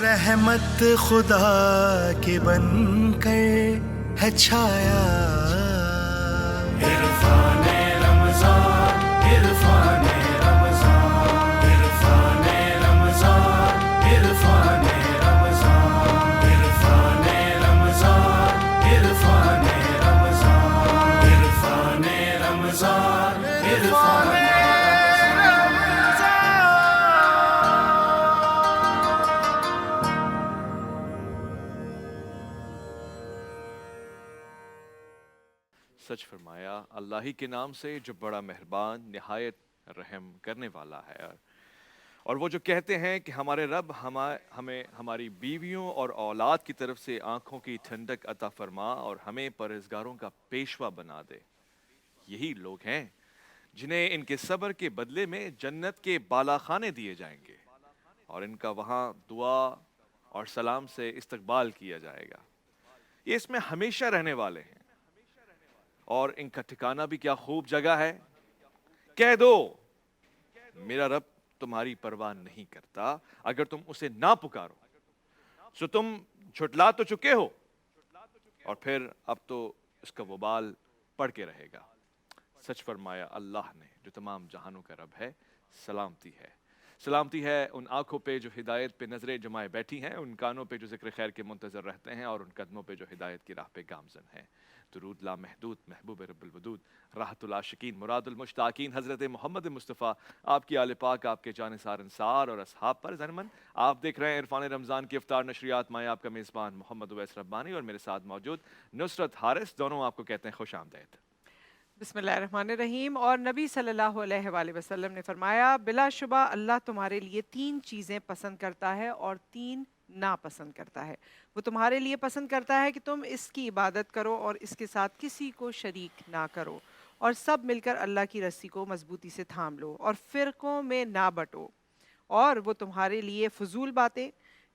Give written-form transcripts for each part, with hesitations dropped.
رحمت خدا کے بن کر ہے چھایا، عرفان رمضان، عرفان رمضان، عرفان رمضان، عرفان رمضان، عرفان رمضان، عرفان رمضان، عرفان رمضان، عرفان سچ فرمایا اللہ ہی کے نام سے جو بڑا مہربان نہایت رحم کرنے والا ہے۔ اور وہ جو کہتے ہیں کہ ہمارے رب ہمیں ہماری بیویوں اور اولاد کی طرف سے آنکھوں کی ٹھنڈک عطا فرما اور ہمیں پرہیزگاروں کا پیشوا بنا دے، یہی لوگ ہیں جنہیں ان کے صبر کے بدلے میں جنت کے بالا خانے دیے جائیں گے اور ان کا وہاں دعا اور سلام سے استقبال کیا جائے گا۔ یہ اس میں ہمیشہ رہنے والے ہیں اور ان کا ٹھکانہ بھی کیا خوب جگہ ہے۔ کہہ دو میرا رب تمہاری پرواہ نہیں کرتا، اگر تم اسے نہ پکارو سو تم جھٹلا تو چکے ہو اور پھر اب تو اس کا وبال پڑ کے رہے گا۔ سچ فرمایا اللہ نے جو تمام جہانوں کا رب ہے۔ سلامتی ہے، سلامتی ہے ان آنکھوں پہ جو ہدایت پہ نظریں جمائے بیٹھی ہیں، ان کانوں پہ جو ذکر خیر کے منتظر رہتے ہیں اور ان قدموں پہ جو ہدایت کی راہ پہ گامزن ہیں۔ درود لا محدود محبوب رب الودود، راحت العاشقین مراد المشتاقین حضرت محمد مصطفیٰ، آپ کی آل پاک، آپ کے جانثار انصار اور اصحاب پر ضرمن۔ آپ دیکھ رہے ہیں عرفان رمضان کی افطار نشریات، میں آپ کا میزبان محمد اویس ربانی اور میرے ساتھ موجود نصرت حارث، دونوں آپ کو کہتے ہیں خوش آمدید۔ بسم اللہ الرحمن الرحیم۔ اور نبی صلی اللہ علیہ وآلہ وسلم نے فرمایا بلا شبہ اللہ تمہارے لیے 3 چیزیں پسند کرتا ہے اور 3 ناپسند کرتا ہے۔ وہ تمہارے لیے پسند کرتا ہے کہ تم اس کی عبادت کرو اور اس کے ساتھ کسی کو شریک نہ کرو، اور سب مل کر اللہ کی رسی کو مضبوطی سے تھام لو اور فرقوں میں نہ بٹو۔ اور وہ تمہارے لیے فضول باتیں،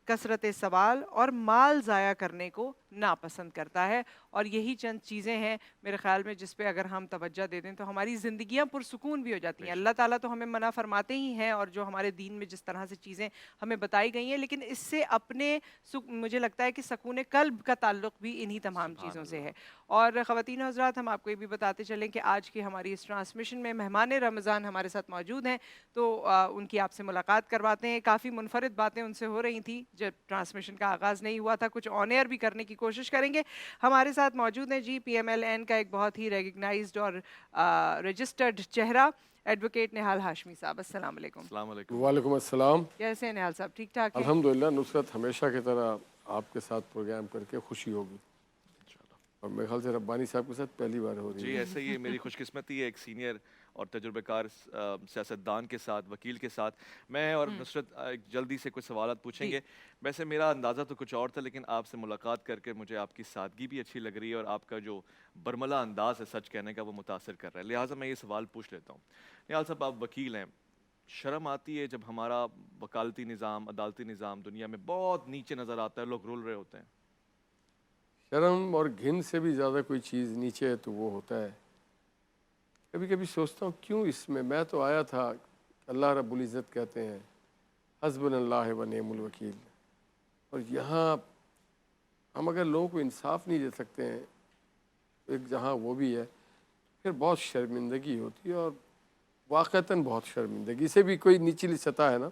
کثرت سوال اور مال ضائع کرنے کو ناپسند کرتا ہے۔ اور یہی چند چیزیں ہیں میرے خیال میں جس پہ اگر ہم توجہ دے دیں تو ہماری زندگیاں پرسکون بھی ہو جاتی ہیں۔ اللہ تعالیٰ تو ہمیں منع فرماتے ہی ہیں، اور جو ہمارے دین میں جس طرح سے چیزیں ہمیں بتائی گئی ہیں، لیکن اس سے اپنے مجھے لگتا ہے کہ سکون قلب کا تعلق بھی انہی تمام چیزوں سے ہے۔ اور خواتین و حضرات، ہم آپ کو یہ بھی بتاتے چلیں کہ آج کی ہماری اس ٹرانسمیشن میں مہمان رمضان ہمارے ساتھ موجود ہیں، تو ان کی آپ سے ملاقات کرواتے ہیں۔ کافی منفرد باتیں ان سے ہو رہی تھیں جب ٹرانسمیشن کا آغاز نہیں ہوا تھا، کچھ آن ایئر بھی کرنے کی کوشش کریں گے۔ ہمارے ساتھ موجود ہیں جی پی ایم ایل این کا ایک بہت ہی ریکگنائزڈ اور رجسٹرڈ چہرہ، ایڈوکیٹ نہال ہاشمی صاحب۔ السلام علیکم۔ السلام علیکم۔ وعلیکم السلام۔ کیسے ہیں نہال صاحب؟ ٹھیک ٹھاک ہیں؟ الحمدللہ، نصرت ہمیشہ کی طرح آپ کے ساتھ پروگرام کر کے خوشی ہوگی، اور میرے خیال سے ربانی صاحب کے ساتھ پہلی بار ہو رہی جی ہے۔ ایسے ہی میری خوش قسمتی ہے ایک سینئر اور تجربہ کار سیاستدان کے ساتھ، وکیل کے ساتھ۔ میں اور نصرت جلدی سے کچھ سوالات پوچھیں گے۔ ویسے میرا اندازہ تو کچھ اور تھا، لیکن آپ سے ملاقات کر کے مجھے آپ کی سادگی بھی اچھی لگ رہی ہے اور آپ کا جو برملا انداز ہے سچ کہنے کا وہ متاثر کر رہا ہے، لہٰذا میں یہ سوال پوچھ لیتا ہوں۔ نہال صاحب، آپ وکیل ہیں، شرم آتی ہے جب ہمارا وکالتی نظام، عدالتی نظام دنیا میں بہت نیچے نظر آتا ہے، لوگ رول رہے ہوتے ہیں؟ شرم اور گھن سے بھی زیادہ کوئی چیز نیچے ہے تو وہ ہوتا ہے۔ کبھی کبھی سوچتا ہوں کیوں اس میں تو آیا تھا، اللہ رب العزت کہتے ہیں حسبنا اللہ و نعم الوکیل، اور یہاں ہم اگر لوگوں کو انصاف نہیں دے سکتے ہیں، ایک جہاں وہ بھی ہے، پھر بہت شرمندگی ہوتی ہے، اور واقعتاً بہت شرمندگی سے بھی کوئی نچلی سطح ہے نا،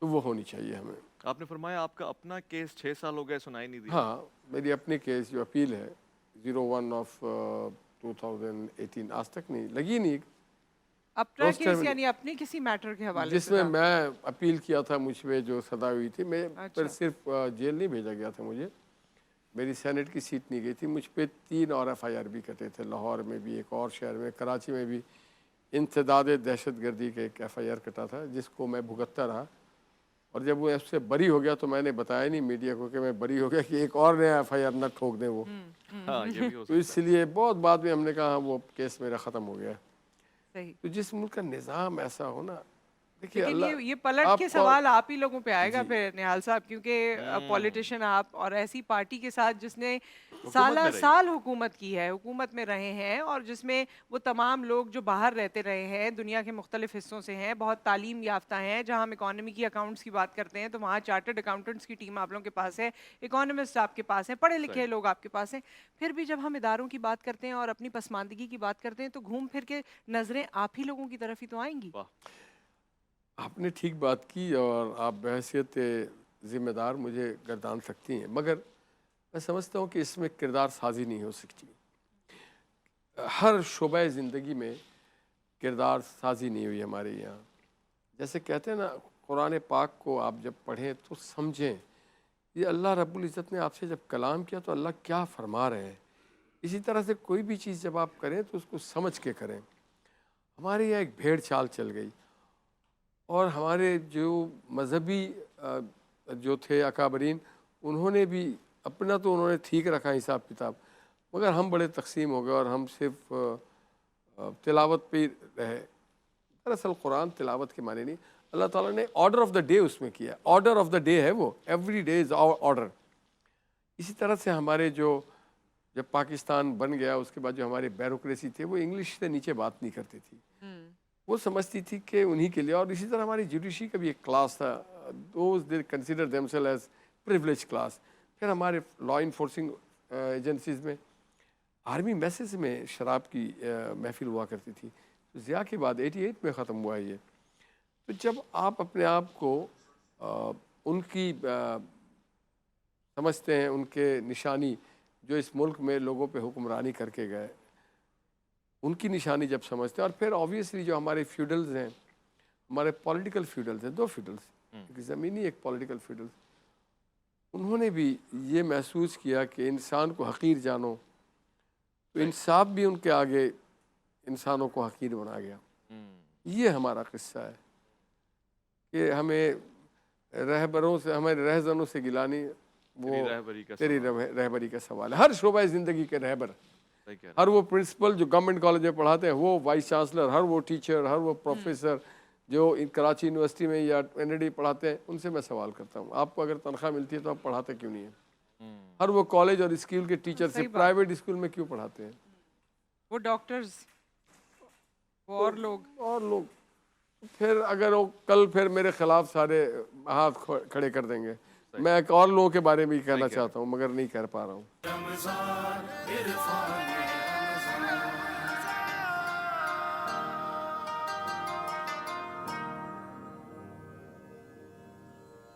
تو وہ ہونی چاہیے ہمیں۔ آپ نے فرمایا آپ کا اپنا کیس 6 سال ہو گئے سنائی نہیں دیا۔ ہاں، میری اپنی کیس جو اپیل ہے 01 آف 2018 آج تک نہیں لگی، نہیں اپنا کیس یعنی اپنے کسی میٹر کے حوالے سے جس میں میں اپیل کیا تھا، مجھ پہ جو سزا ہوئی تھی، میں پر صرف جیل نہیں بھیجا گیا تھا، مجھے میری سینٹ کی سیٹ نہیں گئی تھی، مجھ پہ 3 اور ایف آئی آر بھی کٹے تھے، لاہور میں بھی، ایک اور شہر میں، کراچی میں بھی انسداد دہشت گردی کا ایک ایف آئی آر کٹا تھا، جس کو میں بھگتتا رہا، اور جب وہ اس سے بری ہو گیا تو میں نے بتایا نہیں میڈیا کو کہ میں بری ہو گیا، کہ ایک اور نیا ایف آئی آر نہ ٹھوک دیں وہ، تو اس لیے بہت بعد میں ہم نے کہا وہ کیس میرا ختم ہو گیا۔ تو جس ملک کا نظام ایسا ہو نا देखिए लेकिन अल्लाह ये पलट आप के और सवाल आप ही लोगों पे आएगा जी फिर निहाल साहब, क्योंकि पॉलिटिशियन आप और ऐसी पार्टी के साथ जिसने हुकूमत साला में रही। साल हुकूमत की है, हुकूमत में रहे हैं, और जिसमें वो तमाम लोग जो बाहर रहते रहे हैं, दुनिया के मुख्तलिफ हिस्सों से हैं, बहुत तालीम याफ्ता हैं। जहाँ हम इकोनॉमी की अकाउंट्स की बात करते हैं तो वहाँ चार्टर्ड अकाउंटेंट्स की टीम आप लोगों के पास है, इकोनॉमिस्ट आपके पास हैं, पढ़े लिखे सही। लोग आपके पास हैं। फिर भी जब हम इदारों की बात करते हैं और अपनी पसमानदगी की बात करते हैं तो घूम फिर के नज़रें आप ही लोगों की तरफ ही तो आएंगी। वाह। आपने ठीक बात की और आप बहैसियत ज़िम्मेदार मुझे गर्दान सकती हैं, मगर मैं समझता हूँ कि इसमें किरदार साजी नहीं हो सकती। हर शोबे ज़िंदगी में किरदार साजी नहीं हुई हमारे यहाँ। जैसे कहते हैं ना, कुरान पाक को आप जब पढ़ें तो समझें ये अल्लाह रब्बुल इज़्ज़त ने आपसे जब कलाम किया तो अल्लाह क्या फरमा रहे हैं। इसी तरह से कोई भी चीज़ जब आप करें तो उसको समझ के करें। हमारे यहाँ एक भेड़ चाल चल गई और हमारे जो मजहबी जो थे अकाबरीन, उन्होंने भी अपना तो उन्होंने ठीक रखा हिसाब किताब, मगर हम बड़े तकसीम हो गए और हम सिर्फ तिलावत पे ही रहे। दरअसल कुरान तिलावत के माने नहीं, अल्लाह ताला ने ऑर्डर ऑफ द डे उसमें किया। ऑर्डर ऑफ द डे है वो, एवरी डे इज़ ऑर्डर। इसी तरह से हमारे जो जब पाकिस्तान बन गया उसके बाद जो हमारे ब्यूरोक्रेसी थे वो इंग्लिश से नीचे बात नहीं करती थी, वो समझती थी कि उन्हीं के लिए। और इसी तरह हमारी जुडिशरी का भी एक क्लास था, those they consider themselves as privilege class. फिर हमारे लॉ इन्फोर्सिंग एजेंसीज में, आर्मी मैसेज में शराब की महफिल हुआ करती थी। तो ज़िया के बाद 88 में ख़त्म हुआ ये। तो जब आप अपने आप को उनकी समझते हैं, उनके निशानी जो इस मुल्क में लोगों पे हुक्मरानी करके गए, उनकी निशानी जब समझते हैं, और फिर ऑब्वियसली जो हमारे फ्यूडल्स हैं, हमारे पॉलिटिकल फ्यूडल्स हैं, दो फ्यूडल्स, एक ज़मीनी एक पॉलिटिकल फ्यूडल्स, उन्होंने भी ये महसूस किया कि इंसान को हकीर जानो, तो इंसाफ भी उनके आगे इंसानों को हकीर बना गया। ये हमारा किस्सा है कि हमें रहबरों से, हमारे रहजनों से गिलानी, वो तेरी रहबरी का सवाल है। हर शोबे ज़िंदगी के रहबर, हर वो प्रिंसिपल जो गवर्नमेंट कॉलेज में पढ़ाते हैं, वो वाइस चांसलर, हर वो टीचर, हर वो प्रोफेसर जो कराची यूनिवर्सिटी में या NID पढ़ाते हैं, उनसे मैं सवाल करता हूँ, आपको अगर तनख्वाह मिलती है तो आप पढ़ाते क्यों नहीं है? हर वो कॉलेज और स्कूल के टीचर से प्राइवेट स्कूल में क्यों पढ़ाते हैं? वो डॉक्टर्स, वो और लोग फिर अगर वो कल फिर मेरे खिलाफ सारे हाथ खड़े कर देंगे। मैं एक और लोगों के बारे में भी कहना चाहता हूँ मगर नहीं कर पा रहा हूँ।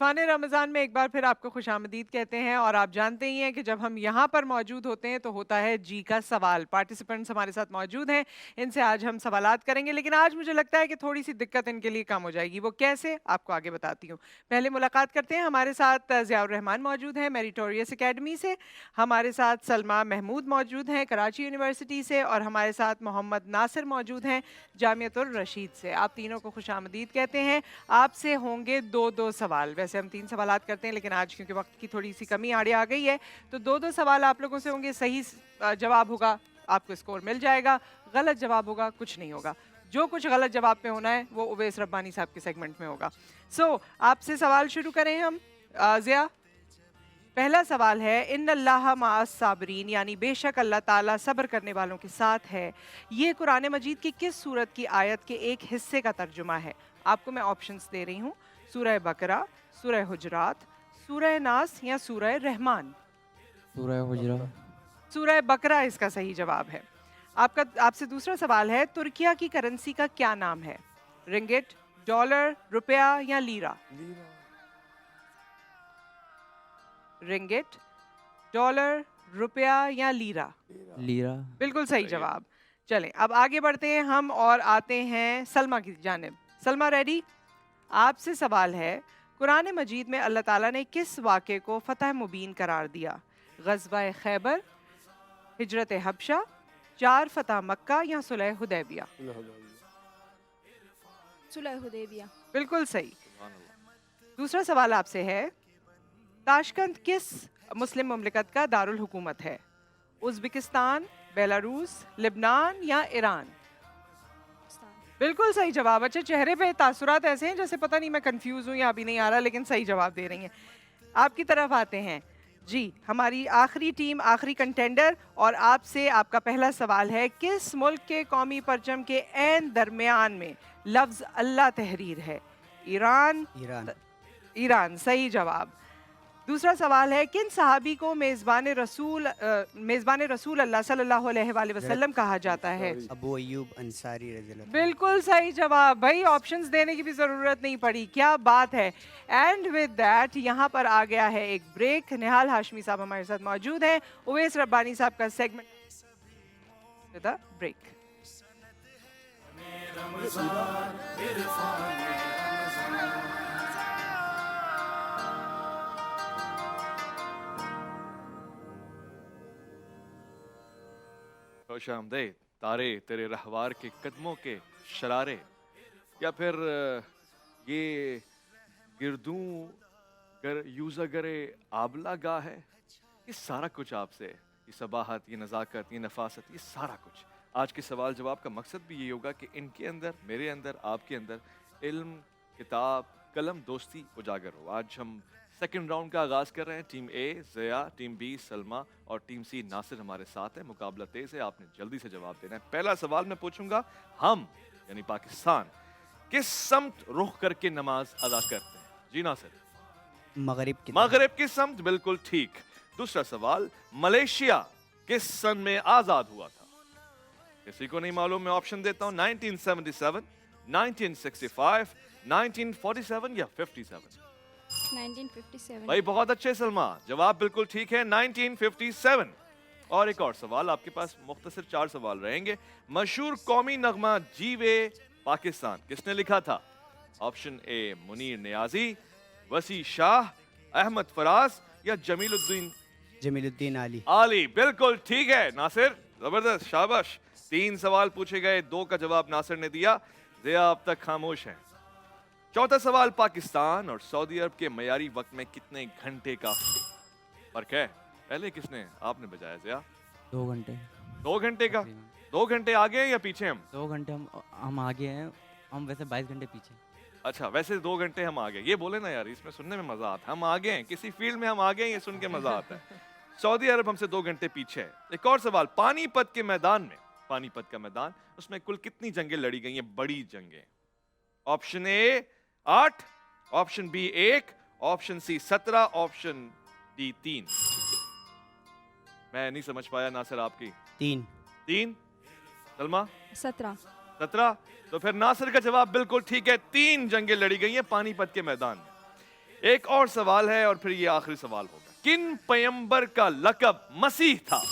फ़ाने रमज़ान में एक बार फिर आपको खुशामदीद कहते हैं। और आप जानते ही हैं कि जब हम यहाँ पर मौजूद होते हैं तो होता है जी का सवाल। पार्टिसिपेंट्स हमारे साथ मौजूद हैं, इनसे आज हम सवालात करेंगे, लेकिन आज मुझे लगता है कि थोड़ी सी दिक्कत इनके लिए कम हो जाएगी। वो कैसे, आपको आगे बताती हूँ। पहले मुलाकात करते हैं, हमारे साथ ज़ियाउर रहमान मौजूद हैं मेरिटोरियस एकेडमी से, हमारे साथ सलमा महमूद मौजूद हैं कराची यूनिवर्सिटी से, और हमारे साथ मोहम्मद नासिर मौजूद हैं जामियतुर रशीद से। आप तीनों को खुशामदीद कहते हैं। आपसे होंगे 2-2 सवाल। वैसे हम 3 सवालात करते हैं, लेकिन आज क्योंकि वक्त की थोड़ी सी कमी आड़े आ गई है तो 2-2 सवाल आप लोगों से होंगे। सही जवाब होगा आपको स्कोर मिल जाएगा, गलत जवाब होगा कुछ नहीं होगा। जो कुछ गलत जवाब पे होना है वो उवैस रब्बानी साहब के सेगमेंट में होगा। आपसे सवाल शुरू करें हम। ज़िया, पहला सवाल है, इन्नल्लाह मअस साबिरीन, यानी बेशक अल्लाह ताला सब्र करने वालों के साथ है। ये कुरान मजीद की किस सूरत की आयत के एक हिस्से का तर्जुमा है? आपको मैं ऑप्शंस दे रही हूँ, सूरह बकरा, सूरह हुजरात, सूरह नास या सूरह रहमान। सूरह हुजरात। सूरह बकरा इसका सही जवाब है। आपसे दूसरा सवाल है, तुर्किया की करेंसी का क्या नाम है? रिंगिट, डॉलर, रुपया या लीरा? रिंगिट, डॉलर, रुपया या लीरा? लीरा। बिल्कुल सही जवाब। चलें अब आगे बढ़ते हैं हम और आते हैं सलमा की जानिब। सलमा रेडी? आपसे सवाल है, कुरान मजीद में अल्लाह ताला ने किस वाक़े को फ़तह मुबीन करार दिया? ग़ज़वा खैबर, हिजरत हबशा, 4 फ़तह मक्का या सुलह हुदैबिया? सुलह हुदैबिया। बिल्कुल सही। दूसरा सवाल आपसे है, ताशकंद किस मुस्लिम मुमलिकत का दारुल हुकूमत है? उज़्बेकिस्तान, बेलारूस, लेबनान या ईरान? बिल्कुल सही जवाब। अच्छा, चेहरे पे तासुरात ऐसे हैं जैसे पता नहीं मैं कंफ्यूज हूँ या अभी नहीं आ रहा, लेकिन सही जवाब दे रही हैं। आपकी तरफ आते हैं जी, हमारी आखिरी टीम, आखिरी कंटेंडर, और आपसे आपका पहला सवाल है, किस मुल्क के कौमी परचम के ऐन दरमियान में लफ्ज अल्लाह तहरीर है? ईरान? ईरान। ईरान सही जवाब। दूसरा सवाल है, किन सहाबी को मेज़बान रसूल अल्लाह सल्लल्लाहु अलैहि वसल्लम कहा जाता है? अबू अय्यूब अंसारी रज़ियल्लाहु अन्हु। बिल्कुल सही जवाब। भाई ऑप्शंस देने की भी जरूरत नहीं पड़ी, क्या बात है। एंड विद दैट यहाँ पर आ गया है एक ब्रेक। निहाल हाशमी साहब हमारे साथ मौजूद हैं। उवैस रब्बानी साहब का सेगमेंट ब्रेक। खुशामदीद तारे तेरे रहवार के कदमों के शरारे, या फिर ये गिरदूं गर यूज़ा गरे आबला गा है। ये सारा कुछ आपसे, ये सबाहत, ये नज़ाकत, ये नफासत, ये सारा कुछ। आज के सवाल जवाब का मकसद भी ये होगा कि इनके अंदर, मेरे अंदर, आपके अंदर इल्म, किताब, कलम, दोस्ती उजागर हो। आज हम सेकंड राउंड का आगाज़ कर रहे हैं। टीम ए ज़िया, टीम बी सलमा और टीम सी नासिर हमारे साथ है। मुकाबला तेज़ है, आपने जल्दी से जवाब देना है। पहला सवाल मैं पूछूंगा, हम यानी पाकिस्तान किस समत रुख करके नमाज अदा करते हैं? जी नासिर। मगरिब की मगरिब की समत, बिल्कुल ठीक। दूसरा सवाल, मलेशिया किस सन में आज़ाद हुआ था? किसी को नहीं मालूम, मैं ऑप्शन देता हूँ। 1977, 1965, 1947 या 57? 1957। भाई बहुत अच्छे सलमा, जवाब बिल्कुल ठीक है, 1957। और एक और सवाल आपके पास, मुख्तसर 4 सवाल रहेंगे। मशहूर कौमी नगमा जीवे पाकिस्तान किसने लिखा था? ऑप्शन ए मुनीर नियाजी, वसी शाह, अहमद फराज या जमीलुद्दीन आली। आली। बिल्कुल ठीक है नासिर, जबरदस्त, शाबाश। 3 सवाल पूछे गए, 2 का जवाब नासिर ने दिया। ज़िया अब तक खामोश हैं। चौथा सवाल, पाकिस्तान और सऊदी अरब के मयारी वक्त में कितने घंटे का फर्क है? पहले किसने, आपने बजाया ज़िया? 2 घंटे। 2 घंटे का। 2 घंटे आगे हैं या पीछे हम? 2 घंटे हम आगे हैं, हम वैसे 22 घंटे पीछे। अच्छा, वैसे 2 घंटे हम आगे। ये बोले ना यार, इसमें सुनने में मजा आता है। हम आगे हैं, किसी फील्ड में हम आगे हैं, ये सुन के मजा आता है। सऊदी अरब हमसे 2 घंटे पीछे है। एक और सवाल, पानीपत के मैदान में, पानीपत का मैदान, उसमें कुल कितनी जंगें लड़ी गई हैं, बड़ी जंगें? Option A 8, option B 1, option C 17, option D 3। मैं नहीं समझ पाया नासिर आपकी। 3। सलमा? 17। तो फिर नासिर का जवाब बिल्कुल ठीक है, 3 जंगें लड़ी गई हैं पानीपत के मैदान में। एक और सवाल है और फिर ये आखिरी सवाल होगा। किन पैगंबर का लक़ब मसीह था?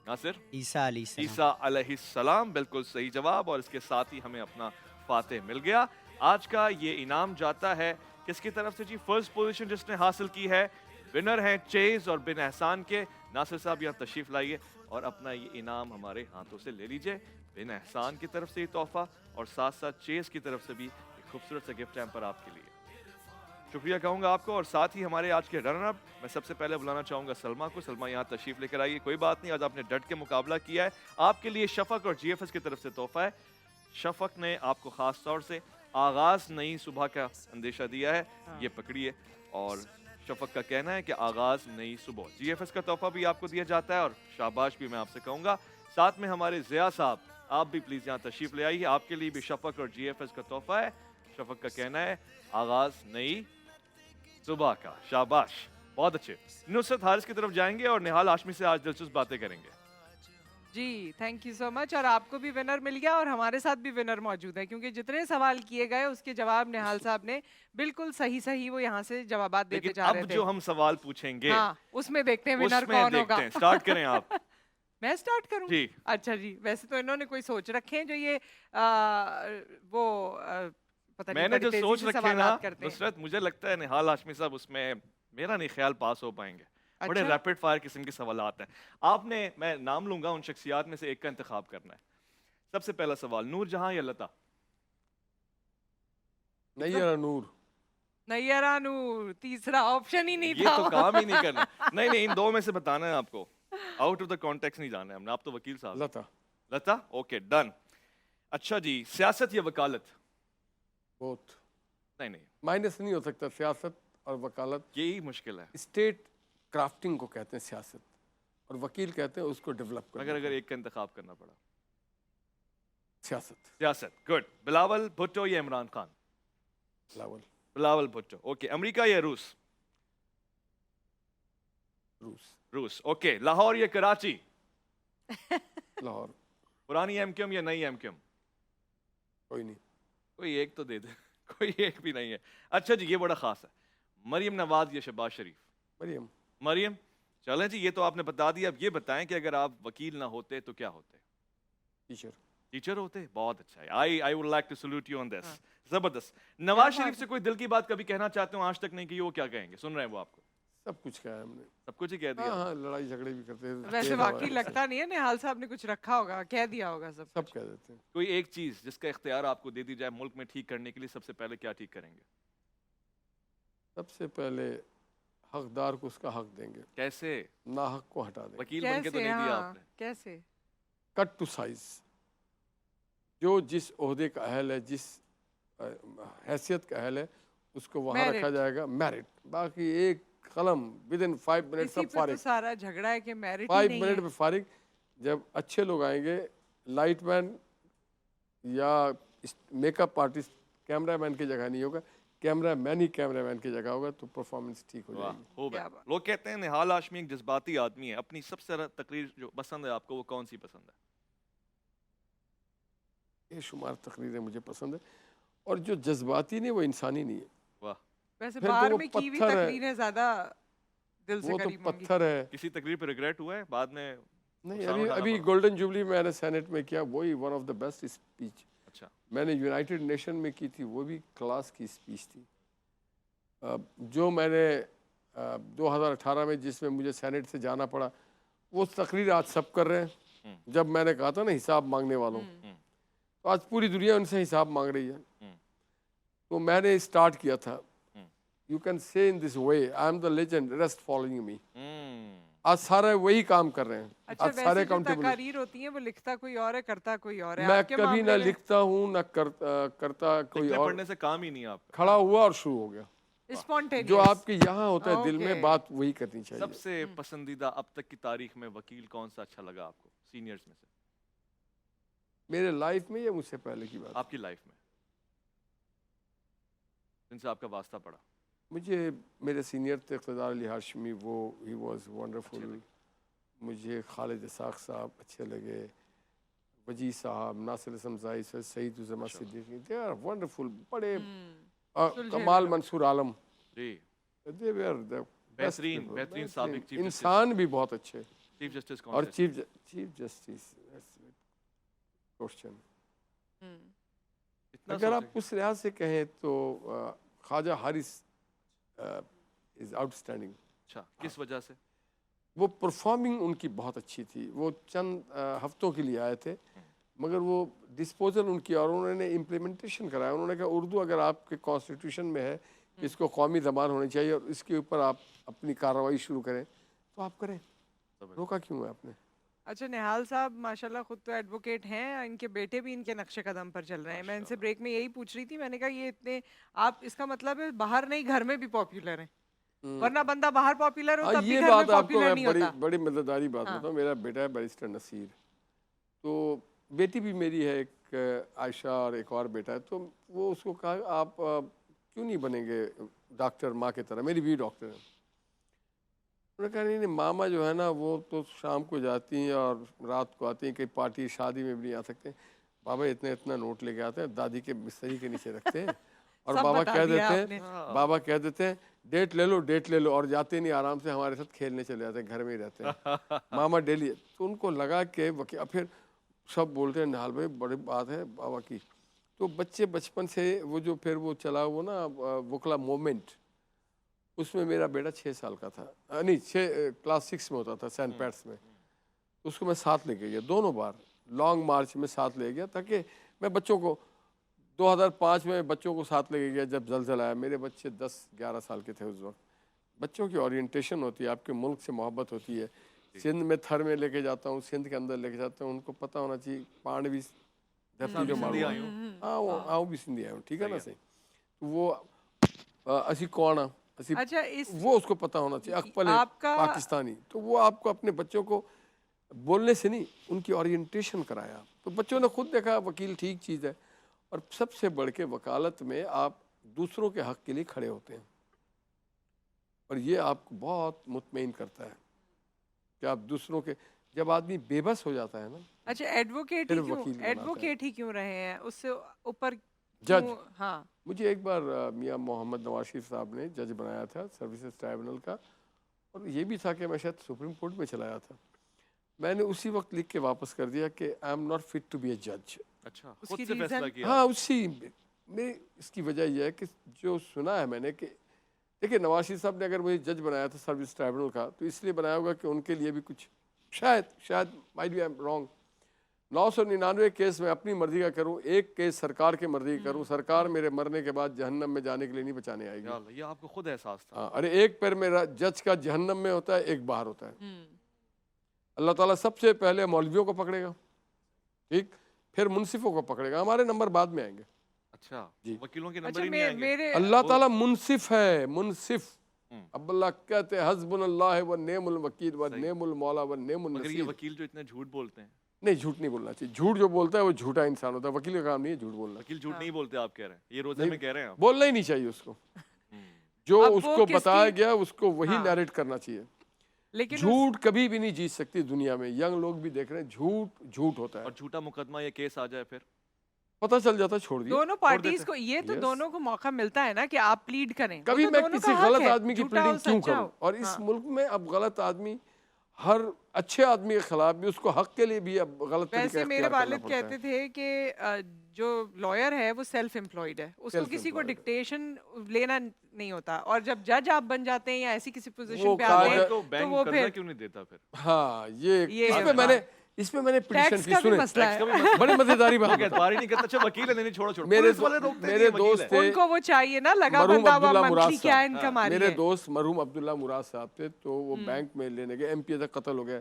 नासिर? ईसा अलैहिस्सलाम, बिल्कुल सही जवाब। और इसके साथ ही हमें अपना फातेह मिल गया। आज का ये इनाम जाता है किसकी तरफ से जी? फर्स्ट पोजीशन जिसने हासिल की है, विनर हैं चेज और बिन एहसान के। नासिर साहब यहाँ तशरीफ लाइए और अपना ये इनाम हमारे हाथों से ले लीजिए। बिन एहसान की तरफ से ये तोहफा और साथ साथ चेज की तरफ से भी एक खूबसूरत सा गिफ्ट हैम्पर आपके लिए। शुक्रिया कहूँगा आपको। और साथ ही हमारे आज के रनर अप, मैं सबसे पहले बुलाना चाहूँगा सलमा को। सलमा यहाँ तशरीफ लेकर आइए। कोई बात नहीं, आज आपने डट के मुकाबला किया है। आपके लिए शफक और GFS की तरफ से तोहफा है। शफक ने आपको खास तौर से आगाज़ नई सुबह का अंदेशा दिया है, ये पकड़िए। और शफक का कहना है कि आगाज़ नई सुबह। GFS का तोहफा भी आपको दिया जाता है और शाबाश भी मैं आपसे कहूँगा। साथ में हमारे ज़िया साहब, आप भी प्लीज़ यहाँ तशरीफ ले आइए। आपके लिए भी शफक और GFS का तोहफा है। शफक का कहना है आगाज़ नई सुबह का। शाबाश, बहुत अच्छे। नुसरत हारिस की तरफ जाएंगे और निहाल हाशमी से आज दिलचस्प बातें करेंगे। जी थैंक यू सो मच। और आपको भी विनर मिल गया और हमारे साथ भी विनर मौजूद है, क्योंकि जितने सवाल किए गए उसके जवाब निहाल साहब ने बिल्कुल सही वो यहाँ से जवाब देते जा रहे थे। अब जो हम सवाल पूछेंगे, हाँ, उसमें देखते हैं विनर कौन होगा। स्टार्ट करें आप। मैं स्टार्ट करूं? जी। अच्छा जी, वैसे तो इन्होंने कोई सोच रखे हैं जो ये पता नहीं, मैंने जो बड़ी सोच तेजी से रखे ना सवालात करते हैं। नुसरत, मुझे लगता है निहाल हाशमी साहब उसमें मेरा नहीं ख्याल पास हो पाएंगे। बड़े अच्छा? रैपिड फायर किस्म के सवाल हैं। आपने, मैं नाम लूंगा उन शख्सियात में से एक का इंतखाब करना है। सबसे पहला सवाल, नूर जहां या लता? नैयरा नूर। नैयरा नूर, तीसरा ऑप्शन ही नहीं ये था। तो काम ही नहीं करना। नहीं, इन 2 में से बताना है आपको। आउट ऑफ द कॉन्टेक्स्ट नहीं जाना है हमने। आप तो वकील साहब। लता। लता, ओके डन। अच्छा जी, सियासत या वकालत? बहुत नहीं, माइनस नहीं हो सकता सियासत और वकालत। यही मुश्किल है। स्टेट क्राफ्टिंग को कहते हैं सियासत, और वकील कहते हैं उसको डेवलप करना। अगर एक का इंतखाब करना पड़ा। सियासत। सियासत, गुड। बिलावल भुट्टो या इमरान खान? बिलावल। बिलावल भुट्टो, ओके। अमेरिका या रूस? रूस। रूस, ओके। लाहौर या कराची? लाहौर। पुरानी एमक्यूएम या नई एमक्यूएम? कोई नहीं। कोई एक तो दे दे। कोई एक भी नहीं है। अच्छा जी, ये बड़ा खास है। मरियम नवाज या शहबाज शरीफ? मरियम। मरियम, चलें जी, ये तो आपने बता दिया। अब ये बताएं कि अगर आप वकील ना होते तो क्या होते? टीचर। टीचर होते? बहुत अच्छा है। I would like to salute you on this. जबरदस्त। नवाज शरीफ से कोई दिल की बात कभी कहना चाहते हो, आज तक नहीं की, वो क्या कहेंगे? सुन रहे हैं वो आपको? सब कुछ कहा है हमने। सब कुछ ही कह दिया? हाँ, लड़ाई झगड़े भी करते हैं। वैसे वाकई लगता नहीं है निहाल साहब ने कुछ रखा होगा, कह दिया होगा सब। सब कह देते हैं। कोई एक चीज जिसका इख्तियार आपको दे दी जाए मुल्क में ठीक करने के लिए, सबसे पहले क्या ठीक करेंगे? सबसे पहले हकदार को उसका हक देंगे। कैसे? नाहक को हटा देंगे। वकील बन के तो नहीं दिया आपने। कैसे? Cut to size. जो जिस ओहदे का अहल है, जिस हैसियत का अहल है, उसको वहाँ रखा जाएगा। मेरिट। बाकी एक कलम विद इन 5 मिनट सब फारिग। तो सारा झगड़ा है कि मेरिट 5 मिनट में फारिग। जब अच्छे लोग आएंगे, लाइटमैन या मेकअप आर्टिस्ट कैमरामैन की जगह नहीं होगा, कैमरामैन ही कैमरामैन की जगह होगा, तो परफॉर्मेंस ठीक हो जाएगी। लोग कहते हैं निहाल हाशमी एक जज्बाती आदमी है। अपनी सबसे ज्यादा तकरीर जो पसंद है आपको, वो कौन सी पसंद है? बेशुमार तकरीरें मुझे पसंद है, और जो जज्बाती नहीं वो इंसानी नहीं है। वाह। वैसे फिर तो बाहर वो में की हुई पत्थर है। तकरीरें ज्यादा दिल से वो तो करीब होंगी। पत्थर है। किसी तकरीर पे रिग्रेट हुआ है बाद में? नहीं, अभी गोल्डन जुबली मैंने सेनेट में किया, वही one of the best speech. अच्छा। मैंने यूनाइटेड नेशन में की थी, वो भी क्लास की स्पीच थी। जो मैंने 2018 में जिसमें मुझे सेनेट से जाना पड़ा, वो तकरीर आज सब कर रहे हैं। जब मैंने कहा था ना हिसाब मांगने वालों, तो आज पूरी दुनिया उनसे हिसाब मांग रही है। तो मैंने स्टार्ट किया था, you can say in this way, I am the legend, rest following me. आज सारे वही काम कर रहे हैं। अच्छा, आज सारे वैसे जो तकरीर होती है वो लिखता कोई और है, करता कोई और है। मैं कभी ना लिखता हूँ ना करता कोई और। पढ़ने से काम ही नहीं आपका। खड़ा हुआ और शुरू हो गया। स्पॉन्टेनियस। जो आपके यहाँ होता है दिल में, बात वही करनी चाहिए। सबसे पसंदीदा अब तक की तारीख में वकील कौन सा अच्छा लगा आपको, सीनियर्स में से? मेरे लाइफ में या मुझसे पहले की बात? आपकी लाइफ में जिनसे आपका वास्ता पड़ा। मुझे मेरे सीनियर थे इक़्तिदार अली हाशमी, वो ही वाज वंडरफुल। मुझे खालिद इसाक साहब अच्छे लगे, वजी साहब, Nasir समज़ाई, Saeed उज़मा Siddiqui, they are wonderful. बड़े कमाल मंसूर आलम जी, दे वर द बेहतरीन साबिक चीफ इंसान भी बहुत अच्छे। चीफ जस्टिस कौन और से? चीफ जस्टिस क्वेश्चन, इतना अगर आप सोचेंगे? उस लिहाज से कहें तो ख्वाजा हारिस इज आउटस्टैंडिंग। अच्छा, किस वजह से? वो परफॉर्मिंग उनकी बहुत अच्छी थी। वो चंद हफ्तों के लिए आए थे, मगर वो डिस्पोजल उनकी, और उन्होंने इम्प्लीमेंटेशन कराया। उन्होंने कहा उर्दू अगर आपके कॉन्स्टिट्यूशन में है कि इसको कौमी ज़बान होनी चाहिए और इसके ऊपर आप अपनी कार्रवाई शुरू करें, तो आप करें। रोका क्यों है आपने? अच्छा, निहाल साहब माशाल्लाह खुद तो एडवोकेट हैं, इनके बेटे भी इनके नक्शे कदम पर चल रहे हैं। मैं इनसे ब्रेक में यही पूछ रही थी, मैंने कहा ये इतने, आप इसका मतलब है बाहर नहीं घर में भी पॉपुलर हैं, वरना बंदा बाहर पॉपुलर हो तब भी ये घर बात में आपको पॉपुलर मैं नहीं बड़ी होता। बड़ी मजेदारी बात बताऊँ। मेरा बेटा है बैरिस्टर नसीर, तो बेटी भी मेरी है एक आयशा, और एक और बेटा है। तो वो उसको कहा आप क्यों नहीं बनेंगे डॉक्टर माँ की तरह? मेरी भी डॉक्टर है। उन्होंने कहा नहीं मामा जो है ना वो तो शाम को जाती हैं और रात को आती हैं, कहीं पार्टी शादी में भी नहीं आ सकते। बाबा इतना नोट लेके आते हैं, दादी के बिस्तरी के नीचे रखते हैं और बाबा कह देते हैं डेट ले लो, और जाते नहीं, आराम से हमारे साथ खेलने चले जाते हैं, घर में ही रहते हैं मामा डेली। तो उनको लगा कि फिर सब बोलते हैं निहाल भाई बड़ी बात है बाबा की। तो बच्चे बचपन से वो जो फिर वो चला वो ना वकला मोमेंट, उसमें मेरा बेटा 6 साल का था, नहीं क्लास 6 में होता था, सेंट पैट्स में। उसको मैं साथ लेके गया दोनों बार, लॉन्ग मार्च में साथ ले गया, ताकि मैं बच्चों को 2005 में बच्चों को साथ लेके गया जब ज़लज़ला आया। मेरे बच्चे 10-11 साल के थे उस वक्त। बच्चों की ओरिएंटेशन होती है, आपके मुल्क से मोहब्बत होती है। सिंध में थर में लेके जाता हूँ, सिंध के अंदर लेके जाता हूँ, उनको पता होना चाहिए पांडवी धरती जो माण्हू आहे हाँ वो आऊं भी सिंधी आहियूं ठीक है ना सही तो वो असी कौन आ असी अच्छा वो उसको पता होना चाहिए अकबल है आपका- पाकिस्तानी तो वो आपको अपने बच्चों को बोलने से नहीं उनकी ओरिएंटेशन कराया तो बच्चों ने खुद देखा वकील ठीक चीज़ है और सबसे बढ़ के वकालत में आप दूसरों के हक के लिए खड़े होते हैं और ये आपको बहुत मुतमईन करता है कि आप दूसरों के जब आदमी बेबस हो जाता है ना अच्छा एडवोकेट फिर ही क्यों वकील बनाता है। एडवोकेट ही क्यों रहे हैं उससे ऊपर जज क्यों- हाँ मुझे एक बार मियां मोहम्मद नवाज शरीफ साहब ने जज बनाया था सर्विसेज ट्राइब्यूनल का और ये भी था कि मैं शायद सुप्रीम कोर्ट में चलाया था मैंने उसी वक्त लिख के वापस कर दिया कि I am not fit to be a जज अच्छा खुद उसकी से फैसला reason? किया हाँ उसी मेरी इसकी वजह यह है कि जो सुना है मैंने कि देखिए नवाज शरीफ साहब ने अगर मुझे जज बनाया था सर्विस ट्राइब्यूनल का तो इसलिए बनाया होगा कि उनके लिए भी कुछ शायद might be I am wrong 999 case में अपनी मर्जी का करूं एक केस सरकार की मर्जी का करूं सरकार मेरे मरने के बाद जहन्नम में जाने के लिए नहीं बचाने आएगी या अल्लाह, ये आपको खुद एहसास था हाँ अरे एक पैर मेरा जज का जहन्नम में होता है एक बाहर होता है अल्लाह ताला सबसे पहले मौलवियों को पकड़ेगा ठीक फिर मुनसिफों को पकड़ेगा हमारे नंबर बाद में आएंगे अच्छा जी। वकीलों के नंबर अच्छा ही नहीं आएंगे मेरे अल्लाह ताला मुनसिफ है मुनसिफ अब अल्लाह कहते हैं हस्बुनल्लाह व नेमुल वकील व नेमुल मौला व नेमुल मगर ये नसीर वकील जो इतने झूठ बोलते हैं नहीं झूठ नहीं बोलना चाहिए झूठ जो बोलता है वो झूठा इंसान होता है वकील का काम नहीं है झूठ बोलना वकील झूठ नहीं बोलते आप कह रहे हैं ये रोजे नहीं, में कह रहे हैं आप बोलना ही नहीं चाहिए उसको जो अब वो उसको किसकी- बताया गया उसको वही हाँ। नैरेट करना चाहिए लेकिन झूठ कभी भी नहीं जीत सकती दुनिया में यंग लोग भी देख रहे हैं झूठ झूठ होता है और झूठा मुकदमा ये केस आ जाए फिर पता चल जाता है छोड़ दिया दोनों पार्टीज को ये तो Yes. दोनों को मौका मिलता है ना कि आप प्लीड करें वो कभी तो मैं दोनों किसी का हक गलत है, आदमी की झूठा हो, प्लीडिंग क्यों सच्चा करूं हो। और इस हाँ। मुल्क में अब गलत आदमी हर अच्छे आदमी के खिलाफ भी उसको हक के लिए भी अब गलत तरीका वैसे मेरे इख्तियार करना वालिद पड़ता है। कहते थे कि जो लॉयर है वो सेल्फ एम्प्लॉयड है उसको Self किसी को employed है। डिक्टेशन लेना नहीं होता और जब जज आप बन जाते हैं या ऐसी किसी पोजीशन वो पे आते कागज- हैं तो तो बैंक वो कर्जा फिर क्यों नहीं देता फिर हाँ ये ये इसमें मैंने पिटीशन टैक्स की का भी सुने मसला टैक्स का भी है मसला- बड़ी मजेदारी वो बात कहते बताऊं। बारी नहीं करता अच्छा वकील है नहीं छोड़ो छोड़ो मेरे पुलिस वाले रोकते नहीं, मेरे वकील दोस्त है। थे उनको वो चाहिए ना लगा मरहूम बंदा हुआ अब्दुल्ला मुराद मंथली क्या साहब इनकम आ रही मेरे है दोस्त मरहूम अब्दुल्ला मुराद साहब थे तो वो बैंक में लेने गए एमपी तक कत्ल हो गया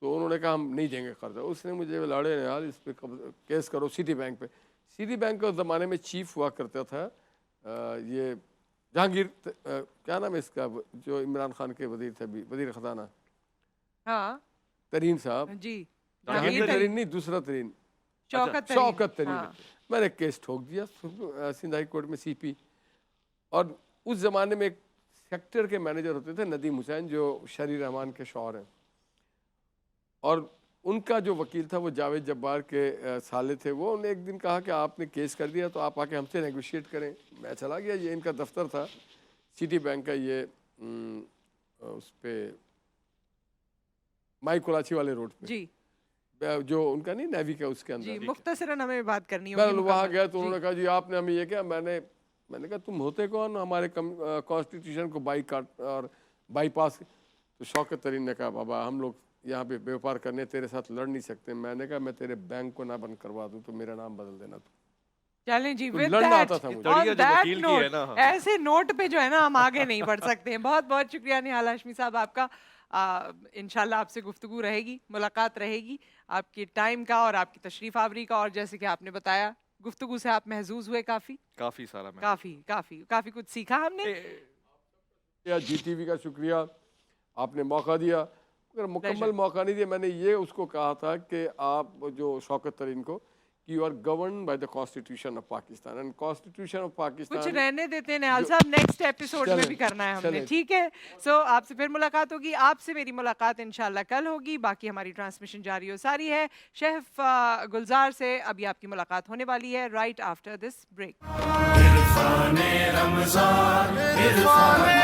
तो उन्होंने कहा हम नहीं देंगे कर्जा उसने मुझे लड़े यार इस पे केस करो सिटी बैंक पे सिटी बैंक के ज़माने में चीफ हुआ करता था ये जहांगीर क्या नाम है इसका जो इमरान खान के वजीर थे वजीर खजाना हाँ तरीन साहब जी जहांगीर जहांगीर तरीन नहीं दूसरा तरीन शौकत शौकत तरीन हाँ। मैंने केस ठोक दिया सिंध हाई कोर्ट में सीपी और उस ज़माने में एक सेक्टर के मैनेजर होते थे नदीम हुसैन जो शरी रहमान के शौहर हैं और उनका जो वकील था वो जावेद जब्बार के साले थे वो उन्हें एक दिन कहा कि आपने केस कर दिया तो आप आके हमसे नेगोशिएट करें मैं चला गया ये इनका दफ्तर था सिटी बैंक का ये उस पे माई कोलाची वाले रोड पे जी जो उनका नहीं नेवी का उसके जी अंदर मुख्तसरन हमें बात करनी मैं होगी वहाँ मुकम्मल। गया तो जी। उन्होंने कहा जी आपने हमें ये क्या मैंने कहा तुम होते कौन हमारे कॉन्स्टिट्यूशन को बाईकाट और बाईपास तो शौकत तरीन ने कहा बाबा हम लोग यहाँ पे व्यापार करने तेरे साथ लड़ नहीं सकते मैंने कहा मैं तेरे बैंक को ना बंद करवा दूँ तो मेरा नाम बदल देना तू चलें जी तो with लड़ना that, आता था मुझे। on तड़िया जो that वकील की है note, ना, हाँ। ऐसे नोट पे जो है ना हम आगे नहीं बढ़ सकते हैं बहुत बहुत शुक्रिया निहाल हाशमी साहब आपका इंशाल्लाह आपसे गुफ्तगू रहेगी मुलाकात रहेगी आपके टाइम का और आपकी तशरीफ आवरी का और जैसे कि आपने बताया गुफ्तगू से आप महजूज हुए काफी सारा मैं काफी कुछ सीखा हमने या जीटीवी का शुक्रिया आपने मौका दिया अगर मुकम्मल मौका नहीं दिया मैंने ये उसको कहा था कि आप जो शौकत तरीन को कि you are govern by the constitution of Pakistan and constitution of कुछ पाकिस्तान रहने देते हैं निहाल साहब नेक्स्ट एपिसोड में चलें, भी करना है हमने चलें। ठीक है सो आपसे फिर मुलाकात होगी आपसे मेरी मुलाकात इंशाल्लाह कल होगी बाकी हमारी ट्रांसमिशन जारी हो सारी है शेफ गुलजार से अभी आपकी मुलाकात होने वाली है राइट आफ्टर दिस ब्रेक इरफाने रमजान इरफाने